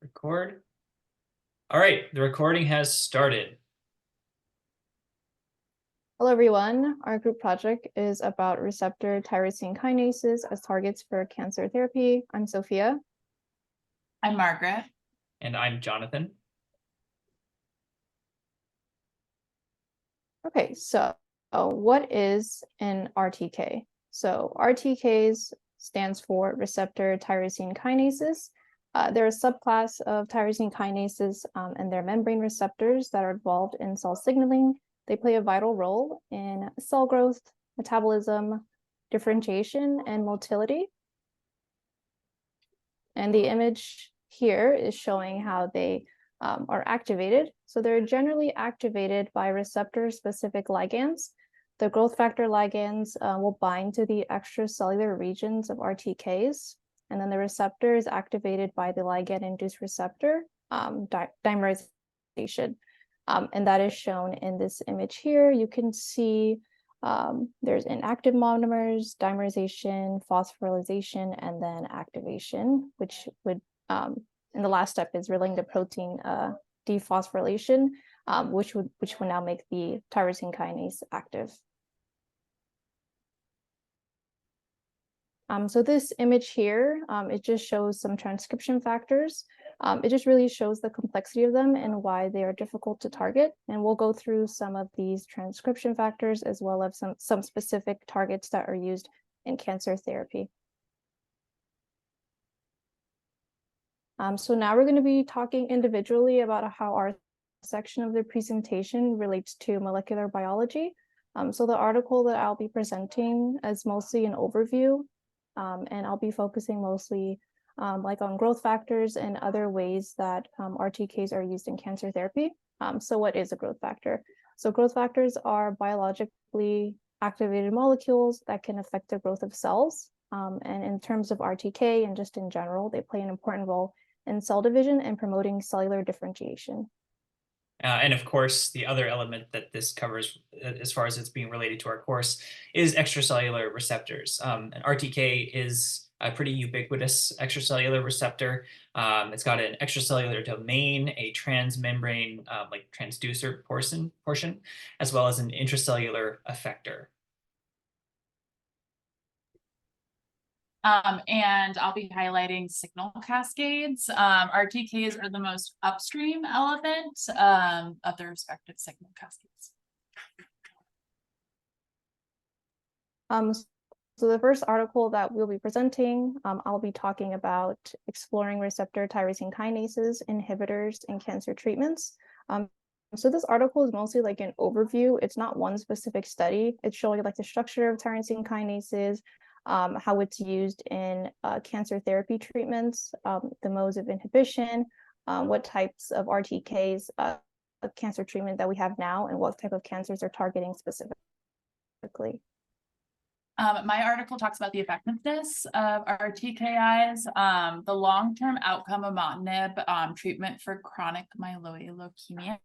Record. All right, the recording has started. Hello, everyone. Our group project is about receptor tyrosine kinases as targets for cancer therapy. I'm Sophia. I'm Margaret. And I'm Jonathan. Okay, so what is an RTK? So RTKs stands for receptor tyrosine kinases. They're a subclass of tyrosine kinases, and they're membrane receptors that are involved in cell signaling. They play a vital role in cell growth, metabolism, differentiation, and motility. And the image here is showing how they are activated. So they're generally activated by receptor-specific ligands. The growth factor ligands will bind to the extracellular regions of RTKs, and then the receptor is activated by the ligand-induced receptor dimerization. And that is shown in this image here. You can see there's inactive monomers, dimerization, phosphorylation, and then activation, which would, in the last step is relating to protein dephosphorylation, which would now make the tyrosine kinase active. So this image here, it just shows some transcription factors. It just really shows the complexity of them and why they are difficult to target. And we'll go through some of these transcription factors as well as some specific targets that are used in cancer therapy. So now we're going to be talking individually about how our section of the presentation relates to molecular biology. So the article that I'll be presenting is mostly an overview, and I'll be focusing mostly like on growth factors and other ways that RTKs are used in cancer therapy. So what is a growth factor? So growth factors are biologically activated molecules that can affect the growth of cells. And in terms of RTK and just in general, they play an important role in cell division and promoting cellular differentiation. And of course, the other element that this covers, as far as it's being related to our course, is extracellular receptors. And RTK is a pretty ubiquitous extracellular receptor. It's got an extracellular domain, a transmembrane, like transducer portion, as well as an intracellular effector. And I'll be highlighting signal cascades. RTKs are the most upstream element of the respective signal cascades. So the first article that we'll be presenting, I'll be talking about exploring receptor tyrosine kinases inhibitors in cancer treatments. So this article is mostly like an overview. It's not one specific study. It's showing like the structure of tyrosine kinases, how it's used in cancer therapy treatments, the modes of inhibition, what types of RTKs of cancer treatment that we have now, and what type of cancers are targeting specifically. My article talks about the effectiveness of RTKIs, the long-term outcome of imatinib treatment for chronic myeloid leukemia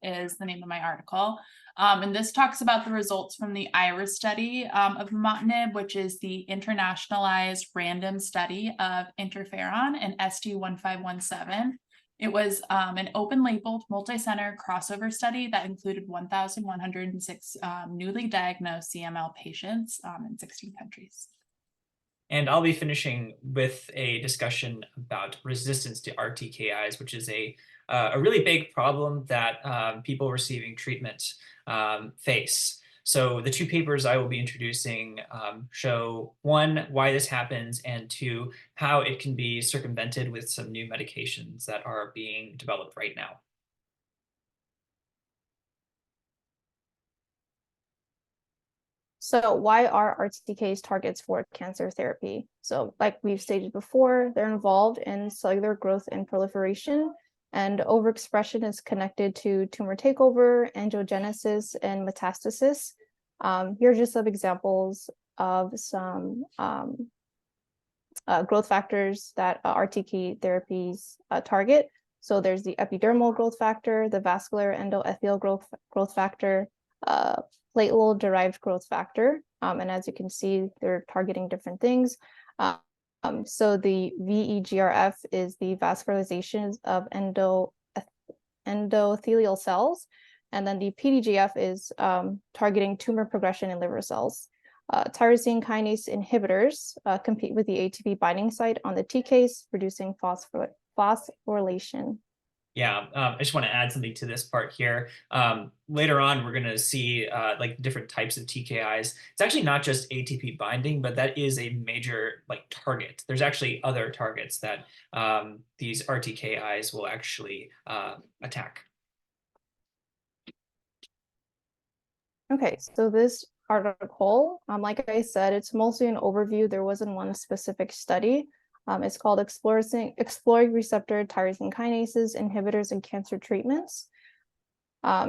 is the name of my article. And this talks about the results from the IRIS study of imatinib, which is the internationalized random study of interferon and SD1517. It was an open-labeled, multi-center crossover study that included 1,106 newly diagnosed CML patients in 16 countries. And I'll be finishing with a discussion about resistance to RTKIs, which is a really big problem that people receiving treatment face. So the two papers I will be introducing show, one, why this happens, and two, how it can be circumvented with some new medications that are being developed right now. So why are RTKs targets for cancer therapy? So like we've stated before, they're involved in cellular growth and proliferation, and overexpression is connected to tumor takeover, angiogenesis, and metastasis. Here are just some examples of some growth factors that RTK therapies target. So there's the epidermal growth factor, the vascular endothelial growth factor, platelet-derived growth factor. And as you can see, they're targeting different things. So the VEGRF is the vascularization of endothelial cells, and then the PDGF is targeting tumor progression in liver cells. Tyrosine kinase inhibitors compete with the ATP binding site on the TCase, reducing phosphorylation. Yeah, I just want to add something to this part here. Later on, we're going to see like different types of TKIs. It's actually not just ATP binding, but that is a major like target. There's actually other targets that these RTKIs will actually attack. Okay, so this article, like I said, it's mostly an overview. There wasn't one specific study. It's called Exploring Receptor Tyrosine Kinases, Inhibitors in Cancer Treatments.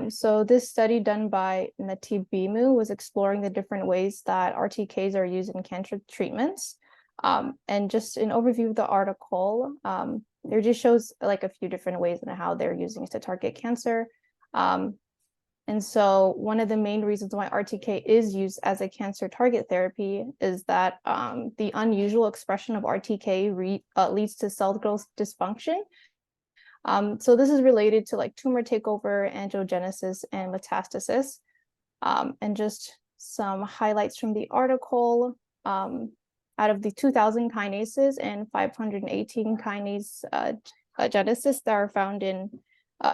So this study done by Natibimu was exploring the different ways that RTKs are used in cancer treatments. And just an overview of the article, there just shows like a few different ways and how they're using it to target cancer. And so one of the main reasons why RTK is used as a cancer target therapy is that the unusual expression of RTK leads to cell growth dysfunction. So this is related to like tumor takeover, angiogenesis, and metastasis. And just some highlights from the article. Out of the 2,000 kinases and 518 kinase genesis that are found in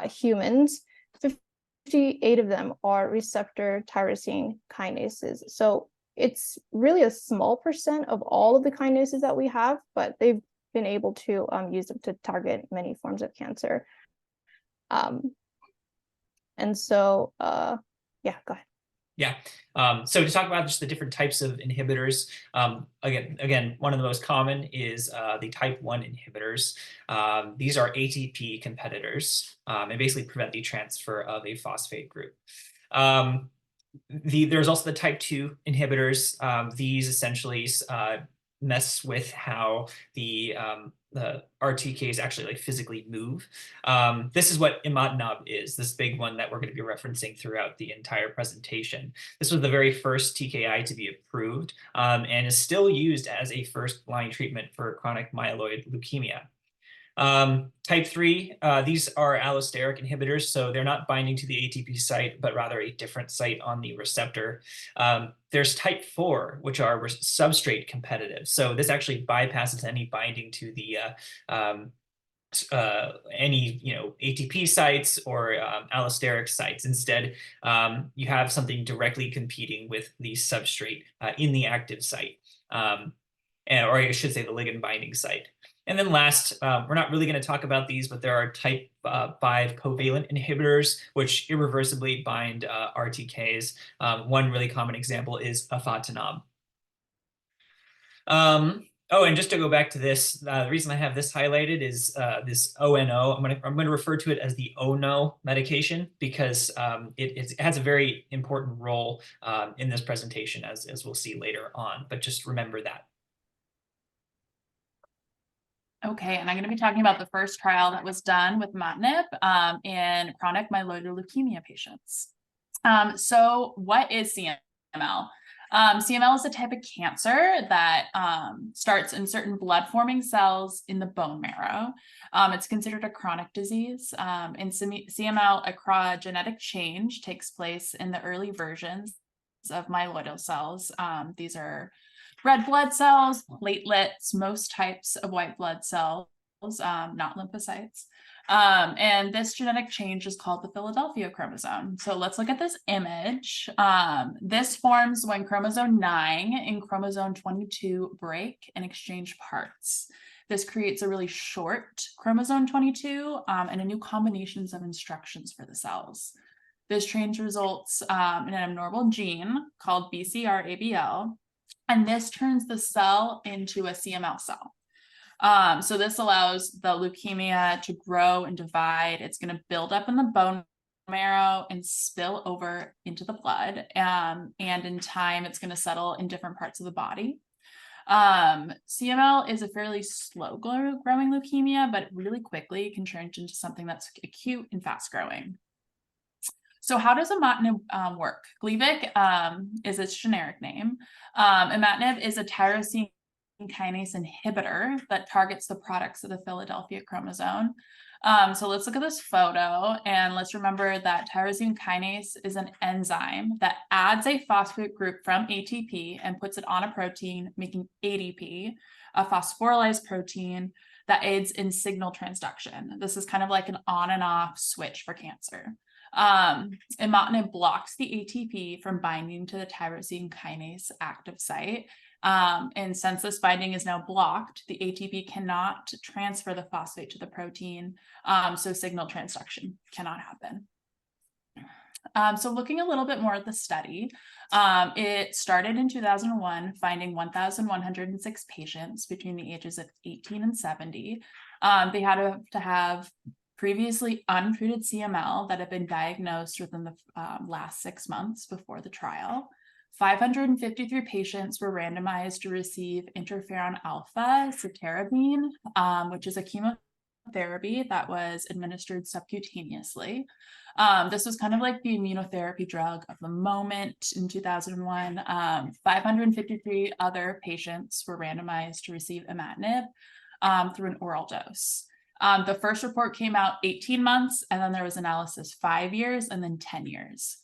humans, 58 of them are receptor tyrosine kinases. So it's really a small percent of all of the kinases that we have, but they've been able to use them to target many forms of cancer. And so, yeah, go ahead. Yeah. So to talk about just the different types of inhibitors, again, one of the most common is the type 1 inhibitors. These are ATP competitors and basically prevent the transfer of a phosphate group. There's also the type 2 inhibitors. These essentially mess with how the RTKs actually like physically move. This is what imatinib is, this big one that we're going to be referencing throughout the entire presentation. This was the very first TKI to be approved and is still used as a first-line treatment for chronic myeloid leukemia. Type 3, these are allosteric inhibitors, so they're not binding to the ATP site, but rather a different site on the receptor. There's type 4, which are substrate competitive. So this actually bypasses any binding to the any ATP sites or allosteric sites. Instead, you have something directly competing with the substrate in the active site, or I should say the ligand binding site. And then last, we're not really going to talk about these, but there are type 5 covalent inhibitors, which irreversibly bind RTKs. One really common example is afatinib. Oh, and just to go back to this, the reason I have this highlighted is this ONO. I'm going to refer to it as the ONO medication because it has a very important role in this presentation, as we'll see later on. But just remember that. Okay, and I'm going to be talking about the first trial that was done with imatinib in chronic myeloid leukemia patients. So what is CML? CML is a type of cancer that starts in certain blood-forming cells in the bone marrow. It's considered a chronic disease. In CML, a genetic change takes place in the early versions of myeloidal cells. These are red blood cells, platelets, most types of white blood cells, not lymphocytes. And this genetic change is called the Philadelphia chromosome. So let's look at this image. This forms when chromosome 9 and chromosome 22 break and exchange parts. This creates a really short chromosome 22 and a new combinations of instructions for the cells. This change results in an abnormal gene called BCR-ABL, and this turns the cell into a CML cell. So this allows the leukemia to grow and divide. It's going to build up in the bone marrow and spill over into the blood. And in time, it's going to settle in different parts of the body. CML is a fairly slow growing leukemia, but really quickly can turn into something that's acute and fast growing. So how does imatinib work? Gleevec is its generic name. Imatinib is a tyrosine kinase inhibitor that targets the products of the Philadelphia chromosome. So let's look at this photo, and let's remember that tyrosine kinase is an enzyme that adds a phosphate group from ATP and puts it on a protein, making ADP, a phosphorylized protein that aids in signal transduction. This is kind of like an on and off switch for cancer. Imatinib blocks the ATP from binding to the tyrosine kinase active site. And since this binding is now blocked, the ATP cannot transfer the phosphate to the protein, so signal transduction cannot happen. So looking a little bit more at the study, it started in 2001, finding 1,106 patients between the ages of 18 and 70. They had to have previously untreated CML that had been diagnosed within the last 6 months before the trial. 553 patients were randomized to receive interferon alpha, cytarabine, which is a chemotherapy that was administered subcutaneously. This was kind of like the immunotherapy drug of the moment in 2001. 553 other patients were randomized to receive imatinib through an oral dose. The first report came out 18 months, and then there was analysis 5 years and then 10 years.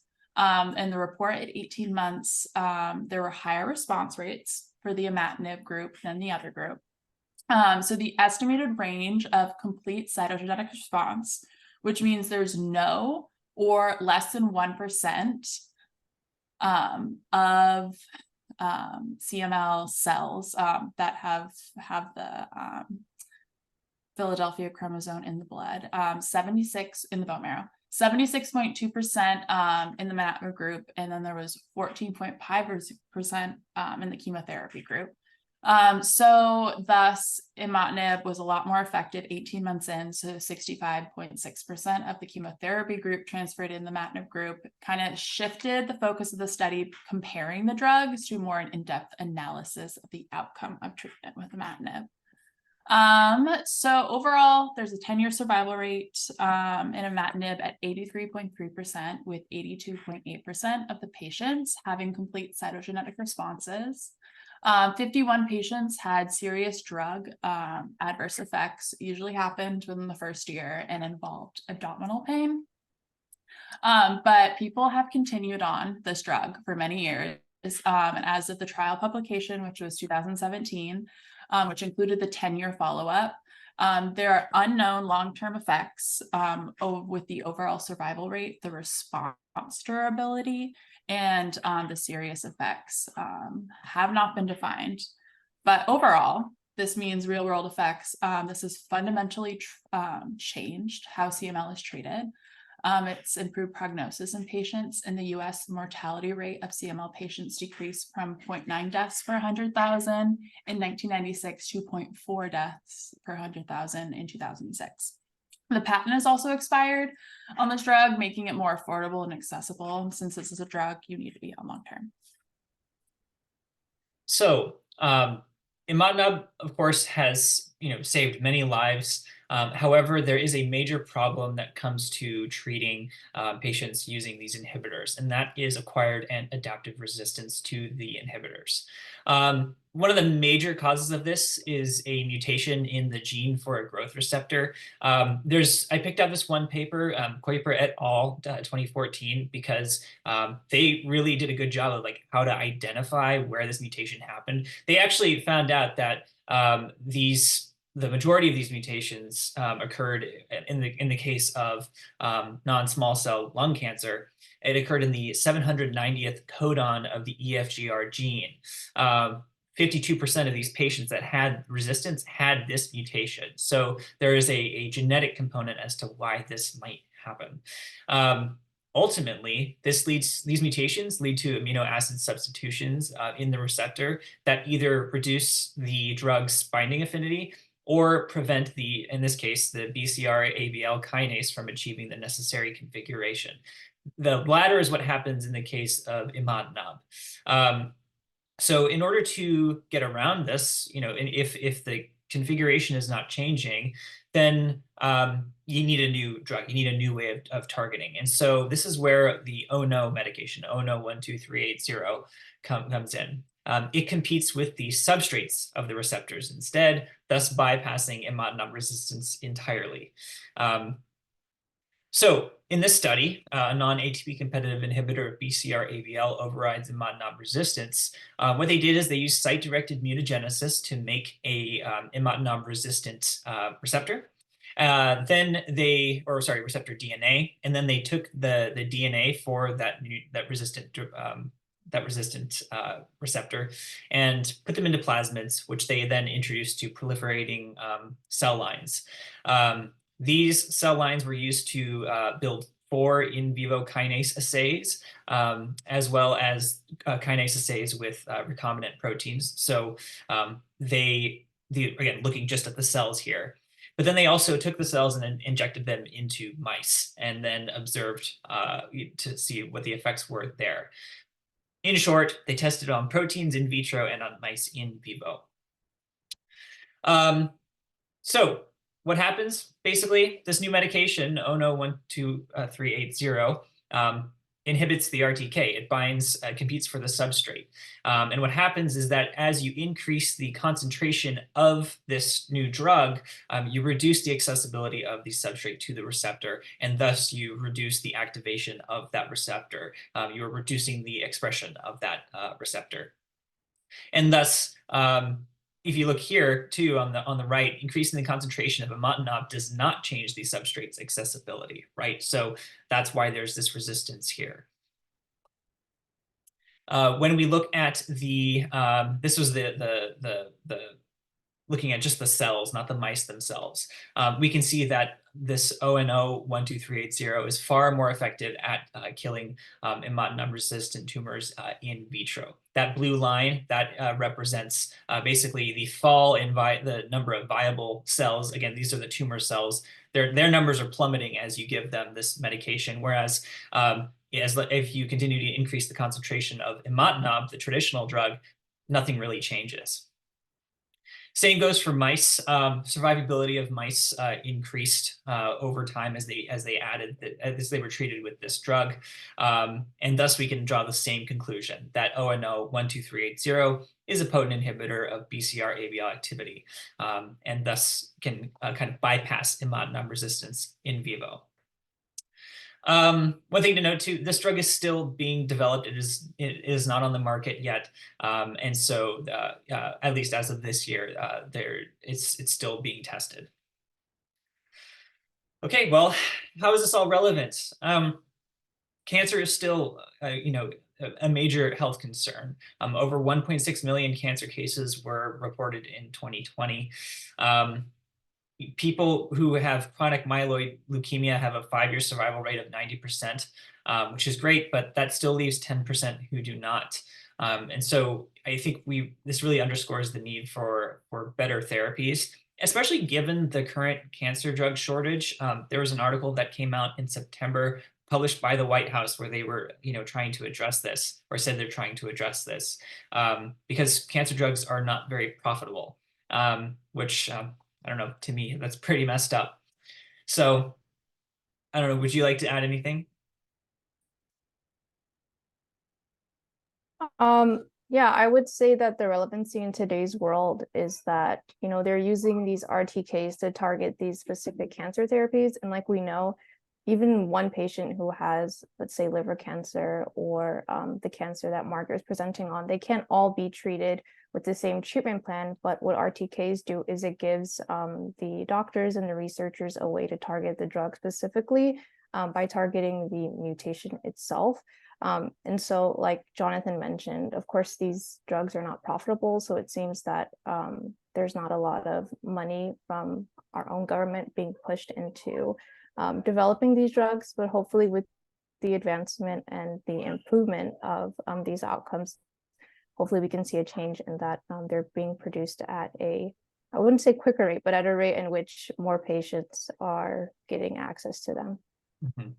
In the report at 18 months, there were higher response rates for the imatinib group than the other group. So the estimated range of complete cytogenetic response, which means there's no or less than 1% of CML cells that have the Philadelphia chromosome in the blood, 76 in the bone marrow, 76.2% in the imatinib group, and then there was 14.5% in the chemotherapy group. So thus imatinib was a lot more effective 18 months in, so 65.6% of the chemotherapy group transferred in the imatinib group, kind of shifted the focus of the study comparing the drugs to more an in-depth analysis of the outcome of treatment with imatinib. So overall, there's a 10-year survival rate in imatinib at 83.3%, with 82.8% of the patients having complete cytogenetic responses. 51 patients had serious drug adverse effects, usually happened within the first year and involved abdominal pain. But people have continued on this drug for many years. And as of the trial publication, which was 2017, which included the 10-year follow-up, there are unknown long-term effects with the overall survival rate, the response durability, and the serious effects have not been defined. But overall, this means real-world effects. This has fundamentally changed how CML is treated. It's improved prognosis in patients. In the US, the mortality rate of CML patients decreased from 0.9 deaths per 100,000 in 1996 to 0.4 deaths per 100,000 in 2006. The patent is also expired on this drug, making it more affordable and accessible. Since this is a drug, you need to be on long-term. So imatinib, of course, has saved many lives. However, there is a major problem that comes to treating patients using these inhibitors, and that is acquired and adaptive resistance to the inhibitors. One of the major causes of this is a mutation in the gene for a growth receptor. I picked out this one paper, Kuiper et al. 2014, because they really did a good job of how to identify where this mutation happened. They actually found out that the majority of these mutations occurred in the case of non-small cell lung cancer. It occurred in the 790th codon of the EFGR gene. 52% of these patients that had resistance had this mutation. So there is a genetic component as to why this might happen. Ultimately, these mutations lead to amino acid substitutions in the receptor that either reduce the drug's binding affinity or prevent in this case, the BCR-ABL kinase from achieving the necessary configuration. The latter is what happens in the case of imatinib. So in order to get around this, if the configuration is not changing, then you need a new drug. You need a new way of targeting. And so this is where the ONO medication, ONO 12380, comes in. it competes with the substrates of the receptors instead, thus bypassing imatinib resistance entirely. So in this study, a non-ATP competitive inhibitor of BCR-ABL overrides imatinib resistance. What they did is they used site-directed mutagenesis to make a imatinib-resistant receptor. Receptor DNA, and then they took the DNA for that resistant receptor and put them into plasmids, which they then introduced to proliferating cell lines. These cell lines were used to build 4 in vivo kinase assays, as well as kinase assays with recombinant proteins. So again, looking just at the cells here. But then they also took the cells and then injected them into mice and then observed to see what the effects were there. In short, they tested on proteins in vitro and on mice in vivo. So what happens? Basically, this new medication, ONO-12380, inhibits the RTK. It binds, competes for the substrate. And what happens is that as you increase the concentration of this new drug, you reduce the accessibility of the substrate to the receptor, and thus you reduce the activation of that receptor. You are reducing the expression of that receptor. And thus, if you look here too on the right, increasing the concentration of imatinib does not change the substrate's accessibility, right? So that's why there's this resistance here. When we look at the this was the looking at just the cells, not the mice themselves, we can see that this ONO-12380 is far more effective at killing imatinib-resistant tumors in vitro. That blue line, that represents basically the fall in the number of viable cells. Again, these are the tumor cells. Their numbers are plummeting as you give them this medication, whereas if you continue to increase the concentration of imatinib, the traditional drug, nothing really changes. Same goes for mice. Survivability of mice increased over time as they were treated with this drug, and thus we can draw the same conclusion that ONO-12380 is a potent inhibitor of BCR-ABL activity, and thus can kind of bypass imatinib resistance in vivo. One thing to note too, this drug is still being developed. It is not on the market yet, and so at least as of this year, it's still being tested. Okay, well, how is this all relevant? Cancer is still, a major health concern. Over 1.6 million cancer cases were reported in 2020. People who have chronic myeloid leukemia have a 5-year survival rate of 90%, which is great, but that still leaves 10% who do not. And so I think this really underscores the need for better therapies, especially given the current cancer drug shortage. There was an article that came out in September published by the White House where they were, trying to address this, or said they're trying to address this, because cancer drugs are not very profitable, which I don't know, to me, that's pretty messed up. So I don't know, would you like to add anything? Yeah, I would say that the relevancy in today's world is that, they're using these RTKs to target these specific cancer therapies. And like we know, even one patient who has, let's say, liver cancer or the cancer that Margaret is presenting on, they can't all be treated with the same treatment plan. But what RTKs do is it gives the doctors and the researchers a way to target the drug specifically by targeting the mutation itself. And so, like Jonathan mentioned, of course, these drugs are not profitable. So it seems that there's not a lot of money from our own government being pushed into developing these drugs, but hopefully with the advancement and the improvement of these outcomes, hopefully we can see a change in that they're being produced at I wouldn't say quicker rate, but at a rate in which more patients are getting access to them. Mm-hmm.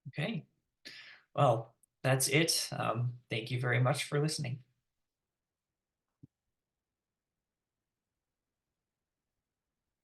Okay, well, that's it. Thank you very much for listening.